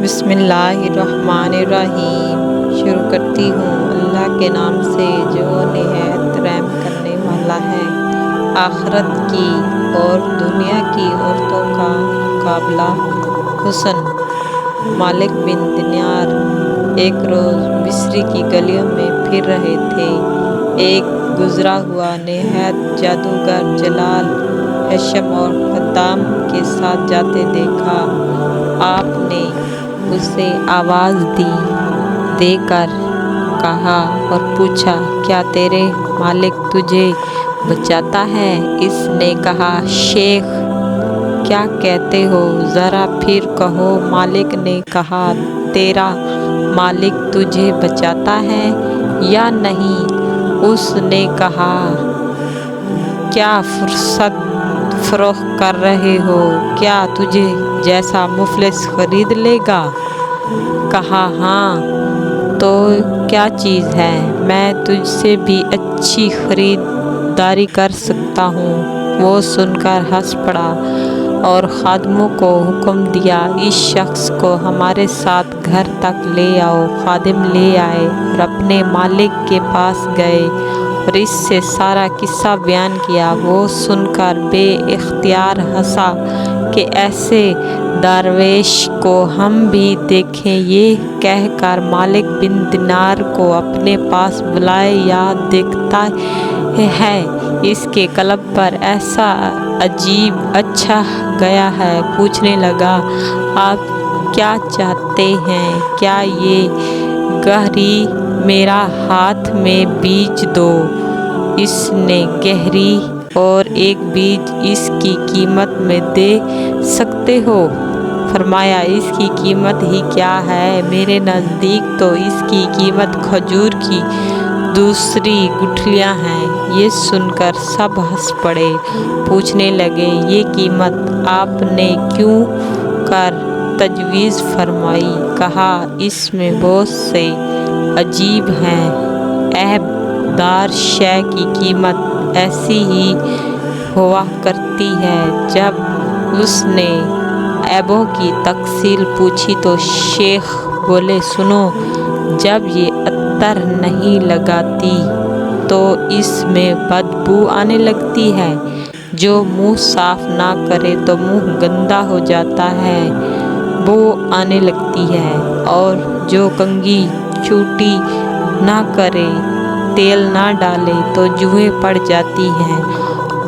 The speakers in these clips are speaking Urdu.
بسم اللہ الرحمن الرحیم۔ شروع کرتی ہوں اللہ کے نام سے جو نہایت رحم کرنے والا ہے۔ آخرت کی اور دنیا کی عورتوں کا مقابلہ حسن۔ مالک بن دینار ایک روز مصر کی گلیوں میں پھر رہے تھے۔ ایک گزرا ہوا نہایت جادوگر جلال حشم اور خدام کے ساتھ جاتے دیکھا۔ آپ نے اسے آواز دے کر کہا اور پوچھا، کیا تیرے مالک تجھے بچاتا ہے؟ اس نے کہا، شیخ کیا کہتے ہو؟ ذرا پھر کہو۔ مالک نے کہا، تیرا مالک تجھے بچاتا ہے یا نہیں؟ اس نے کہا، کیا فرصت فروخت کر رہے ہو؟ کیا تجھے جیسا مفلس خرید لے گا؟ کہا، ہاں، تو کیا چیز ہے؟ میں تجھ سے بھی اچھی خریداری کر سکتا ہوں۔ وہ سن کر ہنس پڑا اور خادموں کو حکم دیا، اس شخص کو ہمارے ساتھ گھر تک لے آؤ۔ خادم لے آئے اور اپنے مالک کے پاس گئے اور اس سے سارا قصہ بیان کیا۔ وہ سن کر بے اختیار ہنسا کہ ایسے درویش کو ہم بھی دیکھیں۔ یہ کہہ کر مالک بن دینار کو اپنے پاس بلائے، یا دیکھتا ہے اس کے قلب پر ایسا عجیب اچھا گیا ہے۔ پوچھنے لگا، آپ کیا چاہتے ہیں؟ کیا یہ گہری میرا ہاتھ میں بیچ دو؟ اس نے گہری اور ایک بیج اس کی قیمت میں دے سکتے ہو؟ فرمایا، اس کی قیمت ہی کیا ہے؟ میرے نزدیک تو اس کی قیمت کھجور کی دوسری گٹھلیاں ہیں۔ یہ سن کر سب ہنس پڑے۔ پوچھنے لگے، یہ قیمت آپ نے کیوں کر تجویز فرمائی؟ کہا، اس میں بہت سے عجیب ہیں۔ عیب دار شے کی قیمت ایسی ہی ہوا کرتی ہے۔ جب اس نے عیبوں کی تفصیل پوچھی تو شیخ بولے، سنو، جب یہ عطر نہیں لگاتی تو اس میں بدبو آنے لگتی ہے۔ جو منہ صاف نہ کرے تو منہ گندا ہو جاتا ہے، بو آنے لگتی ہے۔ اور جو کنگھی چوٹی نہ کرے، تیل نہ ڈالے تو جوئیں پڑ جاتی ہیں،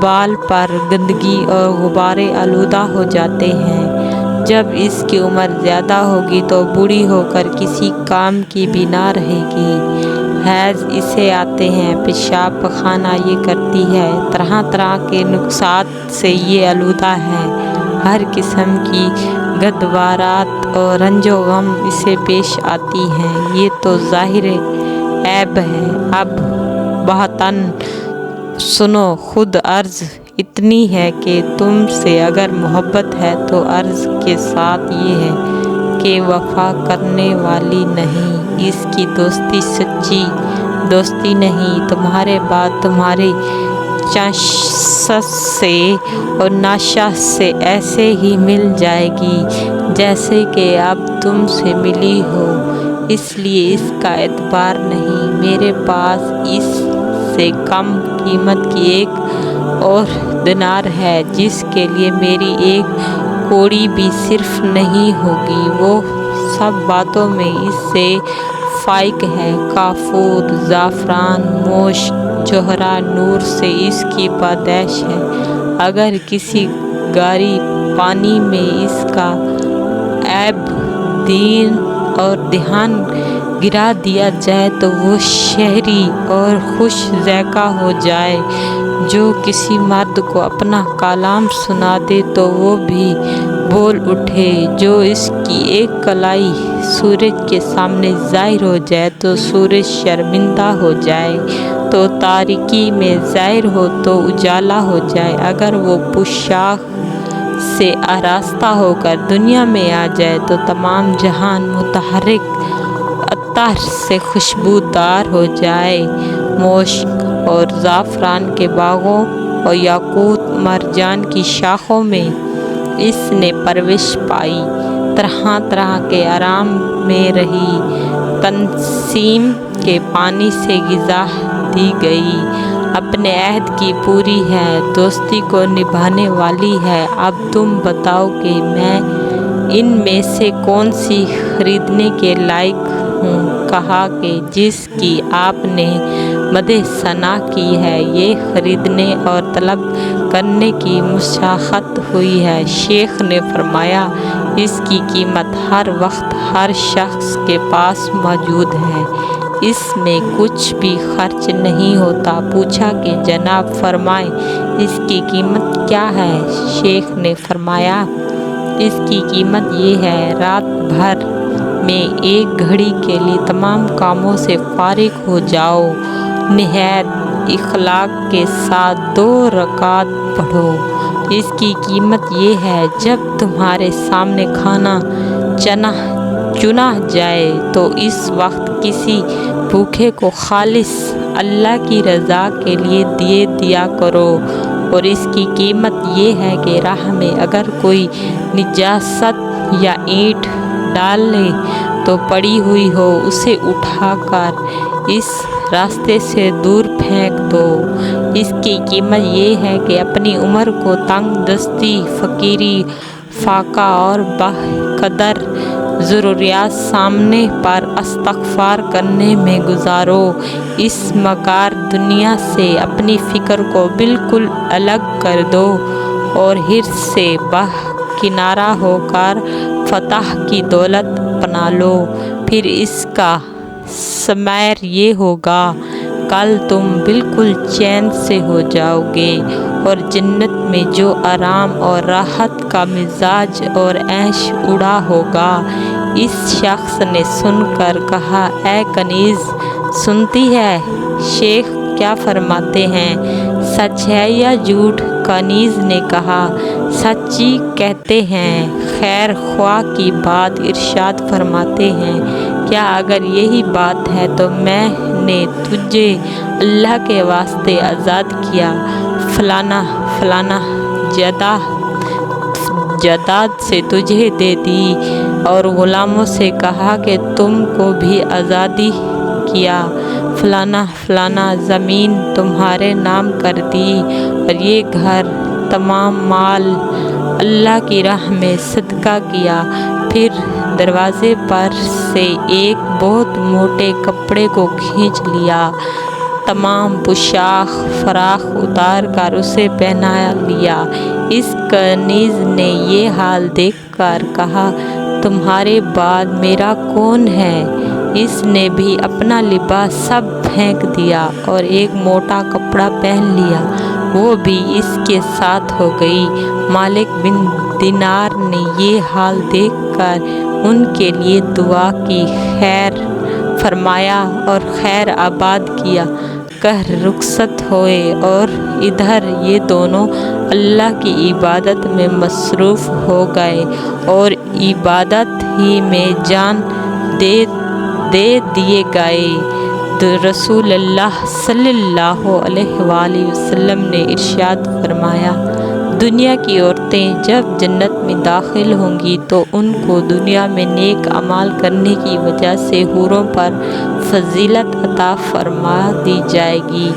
بال پر گندگی اور غبارے آلودہ ہو جاتے ہیں۔ جب اس کی عمر زیادہ ہوگی تو بوڑھی ہو کر کسی کام کی بھی نہ رہے گی۔ حیض اسے آتے ہیں، پیشاب پخانہ یہ کرتی ہے، طرح طرح کے نقصات سے یہ آلودہ ہے۔ ہر قسم کی گدوارات اور رنج و غم اسے پیش آتی ہیں۔ یہ تو ظاہر عیب ہے۔ اب بہتاً سنو، خود عرض اتنی ہے کہ تم سے اگر محبت ہے تو عرض کے ساتھ یہ ہے کہ وفا کرنے والی نہیں، اس کی دوستی سچی دوستی نہیں۔ تمہارے بعد تمہاری چشس سے اور ناشاس سے ایسے ہی مل جائے گی جیسے کہ اب تم سے ملی ہو، اس لیے اس کا اعتبار نہیں۔ میرے پاس اس سے کم قیمت کی ایک اور دینار ہے جس کے لیے میری ایک کوڑی بھی صرف نہیں ہوگی۔ وہ سب باتوں میں اس سے فائق ہے۔ کافور، زعفران، مشک، جوہرہ نور سے اس کی پیدائش ہے۔ اگر کسی گاری پانی میں اس کا عیب دین اور دھیان گرا دیا جائے تو وہ شہری اور خوش ذائقہ ہو جائے۔ جو کسی مرد کو اپنا کلام سنا دے تو وہ بھی بول اٹھے۔ جو اس کی ایک کلائی سورج کے سامنے ظاہر ہو جائے تو سورج شرمندہ ہو جائے، تو تاریکی میں ظاہر ہو تو اجالا ہو جائے۔ اگر وہ پوشاک سے آراستہ ہو کر دنیا میں آ جائے تو تمام جہان متحرک عطر سے خوشبودار ہو جائے۔ مشک اور زعفران کے باغوں اور یاقوت مرجان کی شاخوں میں اس نے پرورش پائی۔ طرح طرح کے آرام میں رہی، تنسیم کے پانی سے غذا دی گئی، اپنے عہد کی پوری ہے، دوستی کو نبھانے والی ہے۔ اب تم بتاؤ کہ میں ان میں سے کون سی خریدنے کے لائق ہوں؟ کہا کہ جس کی آپ نے مدح ثنا کی ہے، یہ خریدنے اور طلب کرنے کی مشقت ہوئی ہے۔ شیخ نے فرمایا، اس کی قیمت ہر وقت ہر شخص کے پاس موجود ہے، اس میں کچھ بھی خرچ نہیں ہوتا۔ پوچھا کہ جناب فرمائیں اس کی قیمت کیا ہے؟ شیخ نے فرمایا، اس کی قیمت یہ ہے، رات بھر میں ایک گھڑی کے لیے تمام کاموں سے فارغ ہو جاؤ، نہایت اخلاص کے ساتھ 2 رکعت پڑھو۔ اس کی قیمت یہ ہے، جب تمہارے سامنے کھانا چنا جائے تو اس وقت کسی بھوکے کو خالص اللہ کی رضا کے لیے دے دیا کرو۔ اور اس کی قیمت یہ ہے کہ راہ میں اگر کوئی نجاست یا اینٹ ڈالے تو پڑی ہوئی ہو، اسے اٹھا کر اس راستے سے دور پھینک دو۔ اس کی قیمت یہ ہے کہ اپنی عمر کو تنگ دستی، فقیری، فاقہ اور بقدر ضروریات سامنے پر استغفار کرنے میں گزارو۔ اس مکار دنیا سے اپنی فکر کو بالکل الگ کر دو اور حرص سے کنارہ ہو کر فتح کی دولت اپنا لو، پھر اس کا ثمر یہ ہوگا، کل تم بالکل چین سے ہو جاؤ گے اور جنت میں جو آرام اور راحت کا مزاج اور عیش اڑا ہوگا۔ اس شخص نے سن کر کہا، اے کنیز، سنتی ہے شیخ کیا فرماتے ہیں، سچ ہے یا جھوٹ؟ کنیز نے کہا، سچ ہی کہتے ہیں۔ خیر خواہ کی بات ارشاد فرماتے ہیں، کیا اگر یہی بات ہے تو میں نے تجھے اللہ کے واسطے آزاد کیا، فلانا جائیداد سے تجھے دے دی اور غلاموں سے کہا کہ تم کو بھی آزاد کیا، فلانا زمین تمہارے نام کر دی اور یہ گھر، تمام مال اللہ کی راہ میں صدقہ کیا، پھر دروازے پر سے ایک بہت موٹے کپڑے کو کھینچ لیا، تمام پوشاک فراخ اتار کر اسے پہنا لیا۔ اس کنیز نے یہ حال دیکھ کر کہا، تمہارے بعد میرا کون ہے؟ اس نے بھی اپنا لباس سب پھینک دیا اور ایک موٹا کپڑا پہن لیا، وہ بھی اس کے ساتھ ہو گئی۔ مالک بن دینار نے یہ حال دیکھ کر ان کے لیے دعا کی، خیر فرمایا اور خیر آباد کیا کہہ رخصت ہوئے، اور ادھر یہ دونوں اللہ کی عبادت میں مصروف ہو گئے اور عبادت ہی میں جان دے دیے گئے۔ رسول اللہ صلی اللہ علیہ وآلہ وسلم نے ارشاد فرمایا، دنیا کی عورتیں جب جنت میں داخل ہوں گی تو ان کو دنیا میں نیک اعمال کرنے کی وجہ سے حوروں پر فضیلت عطا فرما دی جائے گی،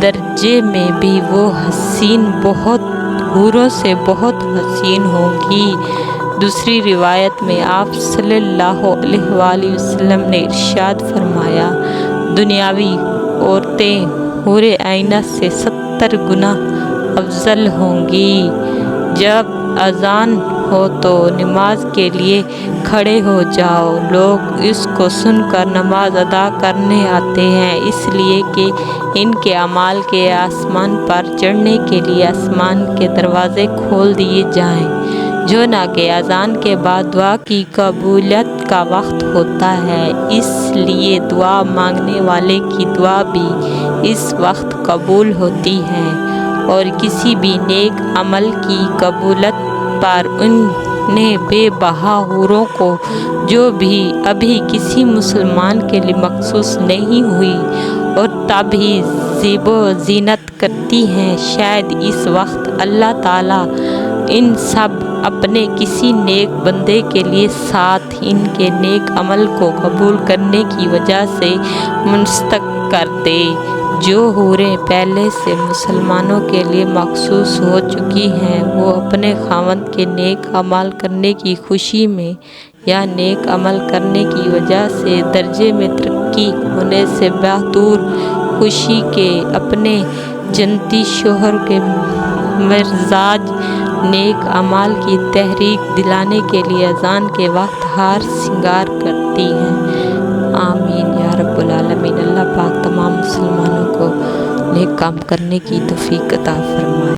درجے میں بھی وہ حسین حوروں سے بہت حسین ہوں گی۔ دوسری روایت میں آپ صلی اللہ علیہ وآلہ وسلم نے ارشاد فرمایا، دنیاوی عورتیں حور عینہ سے 70 گنا افضل ہوں گی۔ جب اذان ہو تو نماز کے لیے کھڑے ہو جاؤ، لوگ اس کو سن کر نماز ادا کرنے آتے ہیں، اس لیے کہ ان کے اعمال کے آسمان پر چڑھنے کے لیے آسمان کے دروازے کھول دیے جائیں، جو نہ کہ اذان کے بعد دعا کی قبولیت کا وقت ہوتا ہے، اس لیے دعا مانگنے والے کی دعا بھی اس وقت قبول ہوتی ہے، اور کسی بھی نیک عمل کی قبولیت پر انہیں بے بہا حوروں کو جو بھی ابھی کسی مسلمان کے لیے مخصوص نہیں ہوئی اور تب ہی زیب و زینت کرتی ہیں، شاید اس وقت اللہ تعالیٰ ان سب اپنے کسی نیک بندے کے لیے ساتھ ان کے نیک عمل کو قبول کرنے کی وجہ سے منسلک کر دے۔ جو حوریں پہلے سے مسلمانوں کے لیے مخصوص ہو چکی ہیں وہ اپنے خاوند کے نیک اعمال کرنے کی خوشی میں یا نیک عمل کرنے کی وجہ سے درجے میں ترقی ہونے سے بطور خوشی کے اپنے جنتی شوہر کے مزاج نیک اعمال کی تحریک دلانے کے لیے اذان کے وقت ہار سنگار کرتی ہیں۔ آمین یا رب العالمین۔ اللہ پاک تمام مسلمانوں کو نیک کام کرنے کی توفیق عطا فرمائے۔